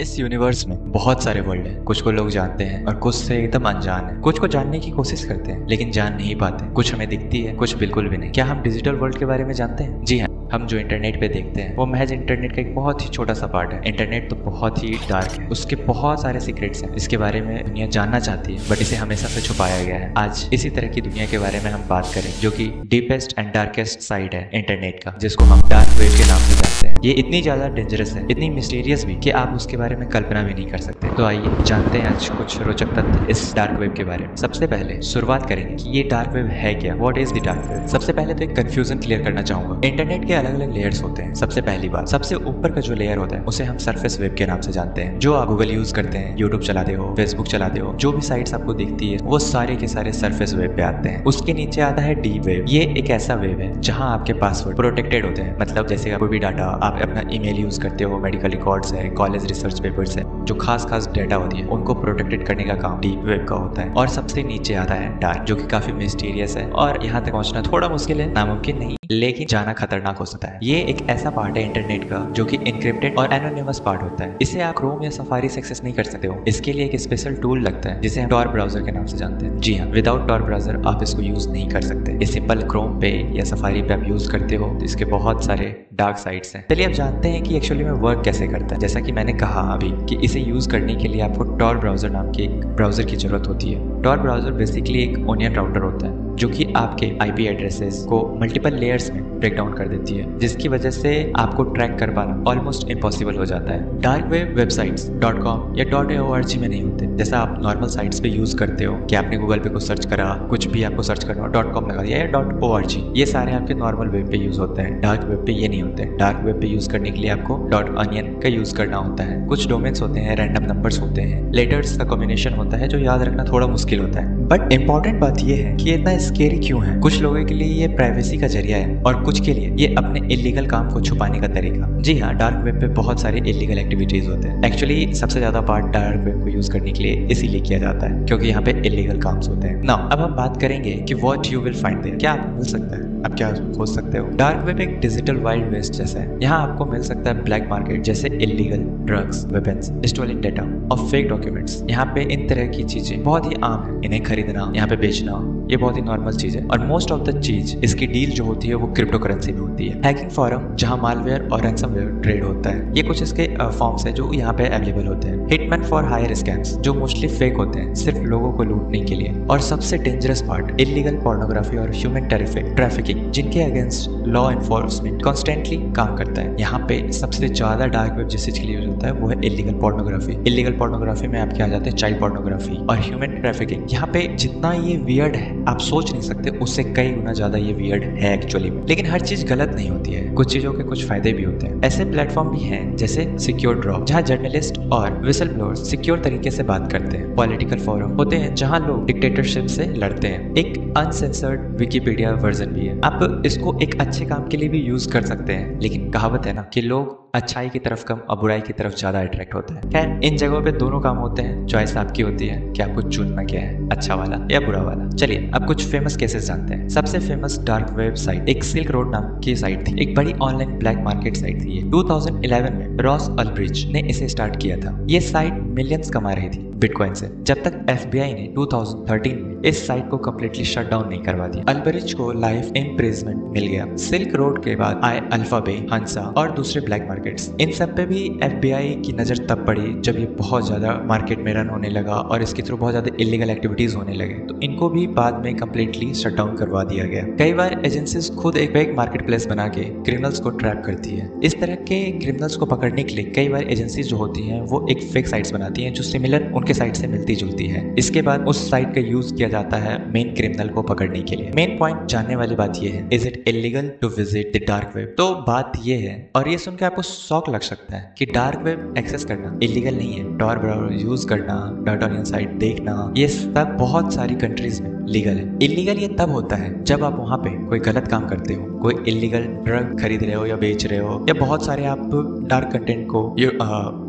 इस यूनिवर्स में बहुत सारे वर्ल्ड हैं। कुछ को लोग जानते हैं और कुछ से एकदम अनजान है। कुछ को जानने की कोशिश करते हैं लेकिन जान नहीं पाते। कुछ हमें दिखती है, कुछ बिल्कुल भी नहीं। क्या हम डिजिटल वर्ल्ड के बारे में जानते हैं? जी हाँ, हम जो इंटरनेट पे देखते हैं वो महज इंटरनेट का एक बहुत ही छोटा सा पार्ट है। इंटरनेट तो बहुत ही डार्क है, उसके बहुत सारे सीक्रेट्स हैं। इसके बारे में दुनिया जानना चाहती है बट इसे हमेशा से छुपाया गया है। आज इसी तरह की दुनिया के बारे में हम बात करें जो कि डीपेस्ट एंड डार्केस्ट साइड है इंटरनेट का, जिसको हम डार्क वेब के नाम से जानते हैं। ये इतनी ज्यादा डेंजरस है, इतनी मिस्टीरियस भी, कि आप उसके बारे में कल्पना भी नहीं कर सकते। तो आइए जानते हैं आज कुछ रोचक तथ्य इस डार्क वेब के बारे में। सबसे पहले शुरुआत करेंगे कि ये डार्क वेब है क्या, what is the dark web. सबसे पहले तो एक कंफ्यूजन क्लियर करना चाहूंगा। इंटरनेट के अलग अलग लेयर्स होते हैं। सबसे पहली बात, सबसे ऊपर का जो लेयर होता है उसे हम सरफेस वेब के नाम से जानते हैं। जो आप गूगल यूज करते हैं, यूट्यूब चलाते हो, फेसबुक चलाते हो, जो भी साइट्स आपको दिखती है वो सारे के सारे सरफेस वेब पे आते हैं। उसके नीचे आता है डीप वेब। ये एक ऐसा वेब है जहां आपके पासवर्ड प्रोटेक्टेड होते हैं। मतलब जैसे कोई भी डाटा, आप अपना ईमेल यूज करते हो, मेडिकल रिकॉर्ड्स है, कॉलेज रिसर्च पेपर्स है, जो खास डाटा होती है उनको प्रोटेक्टेड करने का काम डीप वेब का होता है। और सबसे नीचे आता है डार्क, जो कि काफी मिस्टीरियस है और यहाँ तक पहुंचना थोड़ा मुश्किल है, नामुमकिन नहीं, लेकिन जाना खतरनाक हो सकता है। ये एक ऐसा पार्ट है इंटरनेट का जो कि इनक्रिप्टेड और एनोनिमस पार्ट होता है। इसे आप क्रोम या सफारी से एक्सेस नहीं कर सकते हो। इसके लिए एक स्पेशल टूल लगता है जिसे हम टॉर ब्राउजर के नाम से जानते हैं। जी हाँ, विदाउट टॉर ब्राउजर आप इसको यूज नहीं कर सकते। ये सिंपल क्रोम पे या सफारी पे आप यूज करते हो तो इसके बहुत सारे डार्क साइड्स हैं। चलिए अब जानते हैं कि एक्चुअली में वर्क कैसे करता है। जैसा कि मैंने कहा अभी कि इसे यूज करने के लिए आपको टॉर ब्राउजर नाम के एक ब्राउजर की जरूरत होती है। टॉर ब्राउजर बेसिकली एक ओनियन राउटर होता है जो कि आपके आईपी एड्रेसेस को मल्टीपल लेयर्स में ब्रेक डाउन कर देती है, जिसकी वजह से आपको ट्रैक कर पाना ऑलमोस्ट इम्पॉसिबल हो जाता है। डार्क वेब वेबसाइट्स .com या .org में नहीं होते, जैसा आप नॉर्मल साइट्स पे यूज करते हो कि आपने गूगल पे कुछ सर्च करा, कुछ भी आपको सर्च करना हो .com लगा दिया या .org। ये सारे आपके नॉर्मल वेब पे यूज होते हैं। डार्क वेब पे ये नहीं होते। डार्क वेब पे यूज करने के लिए आपको .onion का यूज करना होता है। कुछ डोमेन्स होते हैं, रैंडम नंबर्स होते हैं, लेटर्स का कॉम्बिनेशन होता है जो याद रखना थोड़ा मुश्किल होता है। बट इंपॉर्टेंट बात ये है कि इतना स्केरी क्यों है। कुछ लोगों के लिए ये प्राइवेसी का जरिया है और कुछ के लिए ये अपने इलीगल काम को छुपाने का तरीका। जी हाँ, डार्क वेब पे बहुत सारे इलीगल एक्टिविटीज होते हैं। एक्चुअली सबसे ज्यादा पार्ट डार्क वेब को यूज करने के लिए इसीलिए किया जाता है क्योंकि यहाँ पे इलीगल काम होते हैं। नाउ अब हम बात करेंगे कि what you will find there, क्या आपको मिल सकता है, आप क्या खोज सकते हो। डार्क वेब एक डिजिटल वाइल्ड वेस्ट जैसा है। यहाँ आपको मिल सकता है ब्लैक मार्केट जैसे illegal drugs, weapons, stolen data और फेक डॉक्यूमेंट्स। यहाँ पे इन तरह की चीजें बहुत ही आम है। इन्हें खरीदना, यहाँ पे बेचना, ये बहुत ही नॉर्मल चीज है। और मोस्ट ऑफ द चीज, इसकी डील जो होती है वो क्रिप्टो करेंसी में होती है। हैकिंग फॉरम जहाँ मालवेयर और रैंसमवेयर ट्रेड होता है, ये कुछ इसके फॉर्म्स है जो यहाँ पे अवेलेबल होते हैं। हिटमैन फॉर हायर स्कैम्स जो मोस्टली फेक होते हैं, सिर्फ लोगों को लूटने के लिए। और सबसे डेंजरस पार्ट, इलीगल पोर्नोग्राफी और ह्यूमन ट्रैफिकिंग, जिनके अगेंस्ट लॉ एनफोर्समेंट कॉन्स्टेंटली काम करता है। यहाँ पे सबसे ज्यादा डार्क वेब जिस चीज के लिए यूज होता है वो है इलीगल पोर्नोग्राफी। इलीगल पोर्नोग्राफी में आपके आ जाते हैं चाइल्ड पोर्नोग्राफी और ह्यूमन ट्रैफिकिंग। यहाँ पे जितना ये वियर्ड है आप सोच नहीं सकते, उससे कई गुना ज्यादा ये वियर्ड है एक्चुअली में। लेकिन हर चीज गलत नहीं होती है, कुछ चीजों के कुछ फायदे भी होते हैं। ऐसे प्लेटफॉर्म भी हैं जैसे सिक्योर ड्रॉप, जहाँ जर्नलिस्ट और विसल ब्लोअर्स सिक्योर तरीके से बात करते हैं। पॉलिटिकल फोरम होते हैं जहाँ लोग डिक्टेटरशिप से लड़ते हैं। एक अनसेंसर्ड विकिपीडिया वर्जन भी है। आप इसको एक अच्छे काम के लिए भी यूज कर सकते हैं, लेकिन कहावत है ना कि लोग अच्छाई की तरफ कम और बुराई की तरफ ज्यादा अट्रैक्ट होते हैं। खैर, इन जगहों पे दोनों काम होते हैं, चॉइस आपकी होती है कि आपको चुनना क्या है, अच्छा वाला या बुरा वाला। चलिए अब कुछ फेमस केसेस जानते हैं। सबसे फेमस डार्क वेब साइट एक सिल्क रोड नाम की साइट थी। एक बड़ी ऑनलाइन ब्लैक मार्केट साइट थी। ये 2011 में रॉस अल्ब्रिज ने इसे स्टार्ट किया था। ये साइट मिलियंस कमा रही थी बिटकॉइन से, जब तक FBI ने 2013 में इस साइट को कम्प्लीटली शट डाउन नहीं करवा दिया। अल्ब्रिज को लाइफ इम्प्रिजमेंट मिल गया। सिल्क रोड के बाद आए अल्फाबे, हंसा और दूसरे ब्लैक मार्केट्स। इन सब पे भी FBI की नजर तब पड़ी जब ये बहुत ज्यादा मार्केट में रन होने लगा और इसके थ्रू बहुत ज्यादा इलीगल एक्टिविटीज होने लगे, तो इनको भी बाद में कम्प्लीटली शट डाउन करवा दिया गया। कई बार एजेंसीज खुद एक फेक मार्केट प्लेस बना के क्रिमिनल्स को ट्रैप करती है। इस तरह के क्रिमिनल्स को पकड़ने के लिए कई बार एजेंसीज जो होती हैं वो एक फेक साइट्स बनाती हैं जो सिमिलर उनके साइट से मिलती जुलती है। इसके बाद उस साइट का यूज किया जाता है मेन क्रिमिनल को पकड़ने के लिए। मेन पॉइंट जानने वाली बात ये है, is it illegal to visit the dark web? तो बात ये है, और ये सुन के आपको शौक लग सकता है कि डार्क वेब एक्सेस करना इलीगल नहीं है। टॉर ब्राउजर यूज करना, .onion साइट देखना, ये सब बहुत सारी कंट्रीज में लीगल है। इलीगल ये तब होता है जब आप वहाँ पे कोई गलत काम करते हो, कोई इलीगल ड्रग खरीद रहे हो या बेच रहे हो या बहुत सारे आप डार्क कंटेंट को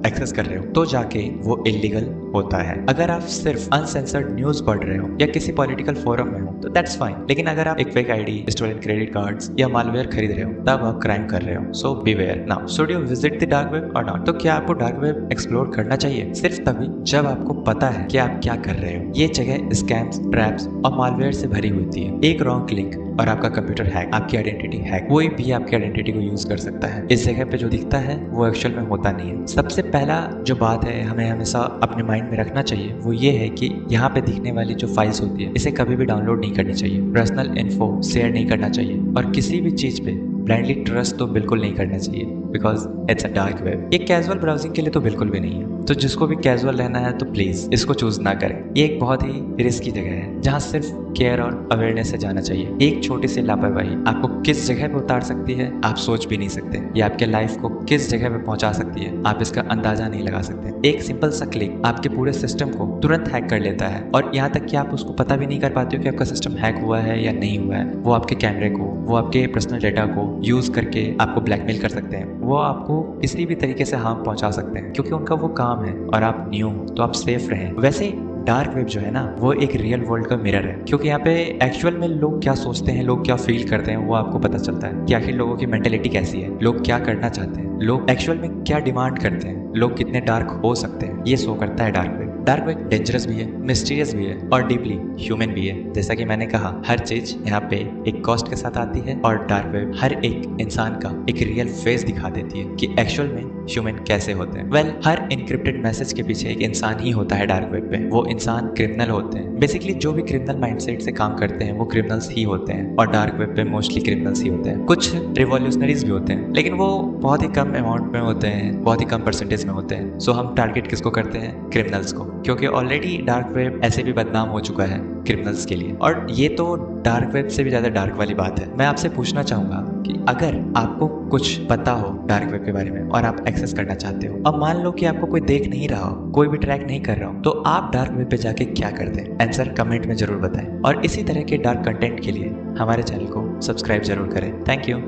एक्सेस कर रहे हो, तो जाके वो इलीगल होता है। अगर आप सिर्फ अनसेंसर्ड न्यूज पढ़ रहे हो या किसी पॉलिटिकल फोरम में हो तो दैट्स फाइन, लेकिन अगर आप एक fake ID, stolen credit cards या मालवेयर खरीद रहे हो तब आप क्राइम कर रहे हो। So beware. Now should you visit the dark web or not? तो क्या आपको डार्क वेब एक्सप्लोर करना चाहिए? सिर्फ तभी जब आपको पता है कि आप क्या कर रहे हो। ये जगह स्कैम्स, ट्रैप्स और मालवेयर से भरी होती है। एक रॉन्ग क्लिक और आपका कंप्यूटर हैक, आपकी आइडेंटिटी हैक। कोई भी आपकी आइडेंटिटी को यूज कर सकता है। इस जगह पे जो दिखता है वो एक्चुअल में होता नहीं है। सबसे पहला जो बात है हमें हमेशा अपने माइंड में रखना चाहिए वो ये है कि यहाँ पे दिखने वाली जो फाइल्स होती है इसे कभी भी डाउनलोड नहीं करनी चाहिए। पर्सनल इन्फो शेयर नहीं करना चाहिए और किसी भी चीज पे ब्लाइंडली ट्रस्ट तो बिल्कुल नहीं करना चाहिए, because it's a dark web. ये कैजुअल ब्राउजिंग के लिए तो बिल्कुल भी नहीं है। तो जिसको भी कैजुअल रहना है तो प्लीज इसको चूज ना करें। ये एक बहुत ही रिस्की जगह है जहाँ सिर्फ केयर और अवेयरनेस से जाना चाहिए। एक छोटी सी लापरवाही आपको किस जगह पे उतार सकती है आप सोच भी नहीं सकते। ये आपके लाइफ को किस जगह पे पहुंचा सकती है आप इसका अंदाजा नहीं लगा सकते। एक सिंपल सा क्लिक आपके पूरे सिस्टम को तुरंत हैक कर लेता है और यहाँ तक कि आप उसको पता भी नहीं कर पाते हो कि आपका सिस्टम हैक हुआ है या नहीं हुआ है। वो आपके कैमरे को, वो आपके पर्सनल डेटा को यूज करके आपको ब्लैकमेल कर सकते हैं। वो आपको किसी भी तरीके से हार्म पहुंचा सकते हैं क्योंकि उनका वो काम है और आप न्यू हो तो आप सेफ रहें। वैसे डार्क वेब जो है ना वो एक रियल वर्ल्ड का मिरर है, क्योंकि यहाँ पे एक्चुअल में लोग क्या सोचते हैं, लोग क्या फील करते हैं वो आपको पता चलता है कि आखिर लोगों की मेंटेलिटी कैसी है, लोग क्या करना चाहते हैं, लोग एक्चुअल में क्या डिमांड करते हैं, लोग कितने डार्क हो सकते हैं। ये शो करता है dark web. Dark web dangerous भी है, मिस्टीरियस भी है और डीपली ह्यूमन भी है। जैसा कि मैंने कहा हर चीज यहाँ पे एक कॉस्ट के साथ आती है और डार्क वेब हर एक इंसान का एक रियल फेस दिखा देती है कि एक्चुअल में ह्यूमन कैसे होते हैं। वेल हर इनक्रिप्टेड मैसेज के पीछे एक इंसान ही होता है डार्क वेब पे। वो इंसान क्रिमिनल होते हैं। बेसिकली जो भी क्रिमिनल माइंडसेट से काम करते हैं वो क्रिमिनल्स ही होते हैं और डार्क वेब पे मोस्टली क्रिमिनल्स ही होते हैं। कुछ रिवॉल्यूशनरीज भी होते हैं लेकिन वो बहुत ही कम अमाउंट में होते हैं, बहुत ही कम परसेंटेज में होते हैं। सो हम टारगेट किसको करते हैं? क्रिमिनल्स को, क्योंकि ऑलरेडी डार्क वेब ऐसे भी बदनाम हो चुका है क्रिमिनल्स के लिए। और ये तो डार्क वेब से भी ज्यादा डार्क वाली बात है। मैं आपसे पूछना चाहूंगा कि अगर आपको कुछ पता हो डार्क वेब के बारे में और आप एक्सेस करना चाहते हो, अब मान लो कि आपको कोई देख नहीं रहा हो, कोई भी ट्रैक नहीं कर रहा हो, तो आप डार्क वेब पे जाके क्या करते हैं? आंसर कमेंट में जरूर बताएं और इसी तरह के डार्क कंटेंट के लिए हमारे चैनल को सब्सक्राइब जरूर करें। Thank you.